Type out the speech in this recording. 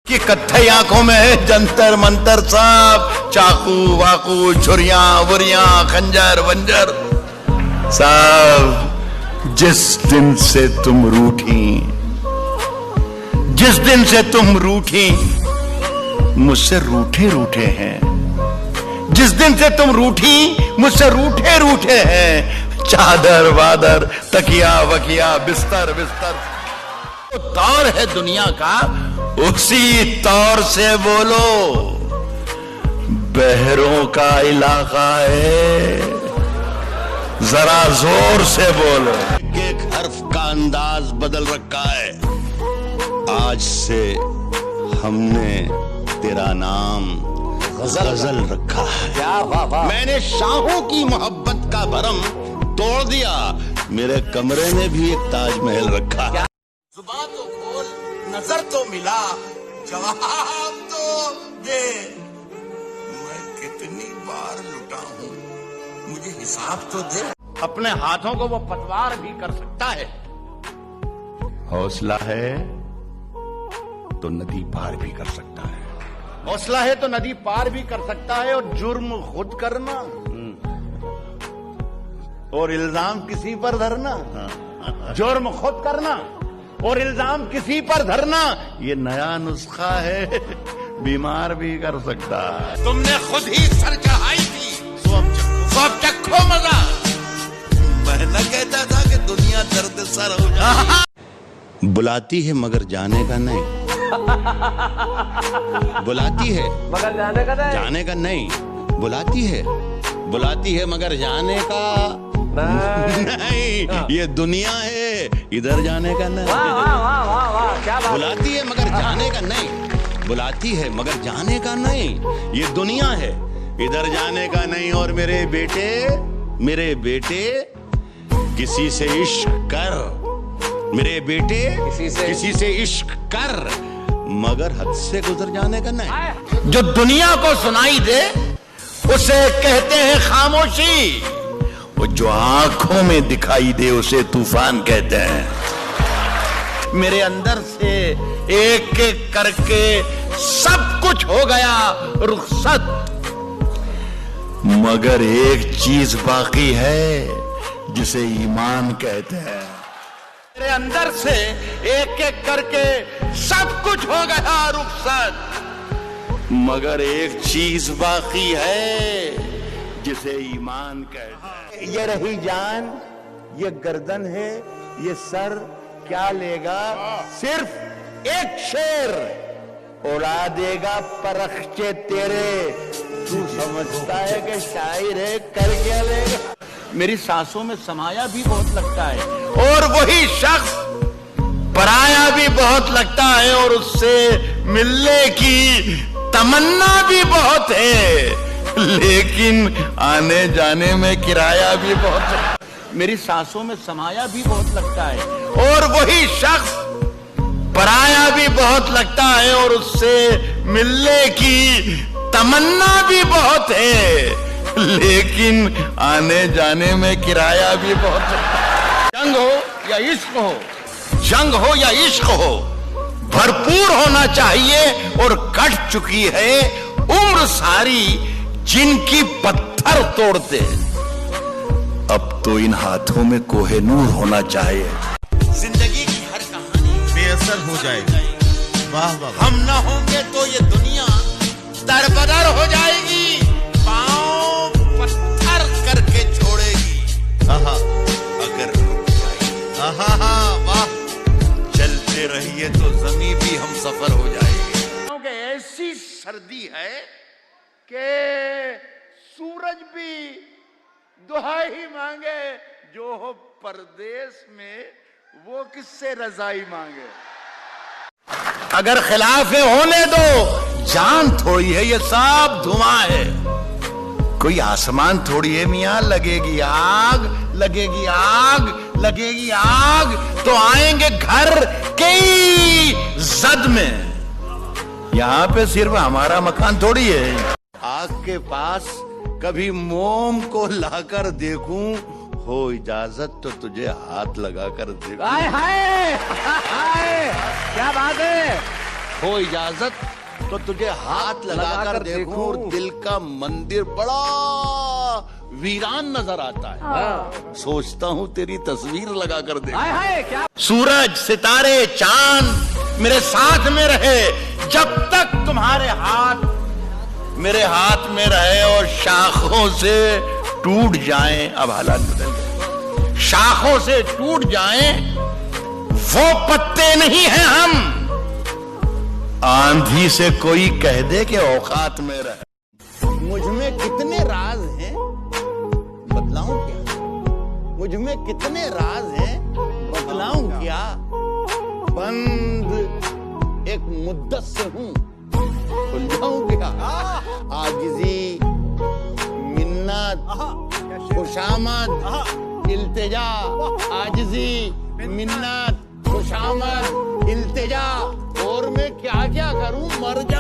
कि कत्थई आंखों में है जंतर मंतर सब, चाकू वाकू छुरियां बुरियां खंजर वंजर सब। जिस दिन से तुम रूठी, जिस दिन से तुम रूठी, मुझसे रूठे रूठे हैं। जिस दिन से तुम रूठी, मुझसे रूठे रूठे हैं। चादर वादर तकिया वकिया बिस्तर बिस्तर, तो दौर है दुनिया का, उसी तौर से बोलो। बहरों का इलाका है, जरा जोर से बोलो। एक हर्फ का अंदाज बदल रखा है। आज से हमने तेरा नाम गजल रखा है। क्या वाह वाह। मैंने शाहों की मोहब्बत का भरम तोड़ दिया, मेरे कमरे में भी एक ताजमहल रखा है। जुबान तो खोल, नजर तो मिला, जवाब तो दे। मैं कितनी बार लुटा हूं, मुझे हिसाब तो दे। अपने हाथों को वो पतवार भी कर सकता है। हौसला है तो नदी पार भी कर सकता है। हौसला है तो नदी पार भी कर सकता है। और जुर्म खुद करना और इल्जाम किसी पर धरना, जुर्म खुद करना और इल्जाम किसी पर धरना, ये नया नुस्खा है, बीमार भी कर सकता है। तुमने खुद ही सर चढ़ाई थी, सब चखो मजा। मैं न कहता था कि दुनिया दर्द सर हो जाए। बुलाती है मगर जाने का नहीं, बुलाती है मगर जाने का नहीं, जाने का नहीं। बुलाती है मगर जाने का नहीं। ये दुनिया है, इधर जाने का नहीं। वाह वाह वाह वाह वाह, क्या बात। बुलाती है मगर जाने का नहीं, बुलाती है मगर जाने का नहीं। ये दुनिया है, इधर जाने का नहीं। और मेरे बेटे किसी से इश्क कर, मेरे बेटे किसी से इश्क कर, मगर हद से गुजर जाने का नहीं। जो दुनिया को सुनाई दे उसे कहते हैं खामोशी, वो जो आंखों में दिखाई दे उसे तूफान कहते हैं। मेरे अंदर से एक एक करके सब कुछ हो गया रुखसत, मगर एक चीज बाकी है जिसे ईमान कहते हैं। मेरे अंदर से एक एक करके सब कुछ हो गया रुखसत, मगर एक चीज बाकी है जिसे ईमान कहते हैं। ये रही जान, ये गर्दन है, ये सर क्या लेगा, सिर्फ एक शेर उड़ा देगा परख्चे तेरे। तू समझता है कि शायर है, कर क्या लेगा। मेरी सांसों में समाया भी बहुत लगता है, और वही शख्स पराया भी बहुत लगता है, और उससे मिलने की तमन्ना भी बहुत है, लेकिन आने जाने में किराया भी बहुत है। मेरी सांसों में समाया भी बहुत लगता है, और वही शख्स पराया भी बहुत लगता है, और उससे मिलने की तमन्ना भी बहुत है, लेकिन आने जाने में किराया भी बहुत है। जंग हो या इश्क हो, जंग हो या इश्क हो, भरपूर होना चाहिए। और कट चुकी है उम्र सारी जिनकी पत्थर तोड़ते, अब तो इन हाथों में कोहेनूर होना चाहिए। जिंदगी की हर कहानी बेअसर हो जाएगी। वाह वाह। हम ना होंगे तो ये दुनिया दरबदर हो जाएगी, पांव पत्थर करके छोड़ेगी। आहा अगर रुक जाएगी, आहा वाह। चलते रहिए तो जमीन भी हम सफर हो जाएंगे। क्योंकि ऐसी सर्दी है कि सूरज भी दुहाई मांगे, जो हो परदेश में वो किससे रजाई मांगे। अगर खिलाफ होने दो, जान थोड़ी है, ये सब धुआं है, कोई आसमान थोड़ी है मियां। लगेगी आग, लगेगी आग, लगेगी आग, तो आएंगे घर कई जद में। यहाँ पे सिर्फ हमारा मकान थोड़ी है। आग के पास कभी मोम को लाकर देखूं, हो इजाजत तो तुझे हाथ लगाकर देखूं। हाय हाय हाय, क्या बात है। हो इजाजत तो तुझे हाथ लगाकर देखूं और दिल का मंदिर बड़ा वीरान नजर आता है। हाँ। सोचता हूं तेरी तस्वीर लगाकर देखूं। हाय हाय क्या सूरज सितारे चांद मेरे साथ में रहे जब तक तुम्हारे हाथ मेरे हाथ में रहे, और शाखों से टूट जाएं, अब हालात बदल गए, शाखों से टूट जाएं वो पत्ते नहीं हैं हम, आंधी से कोई कह दे कि औकात में रहे। मुझ में कितने राज हैं बतलाऊं क्या, मुझ में कितने राज हैं बतलाऊं क्या, बंद एक मुद्दत से हूं खुल जाऊं क्या, आजिजी मिन्नत खुशामद इल्तिजा, आजिजी मिन्नत खुशामद इल्तिजा, और मैं क्या क्या करूं मर जा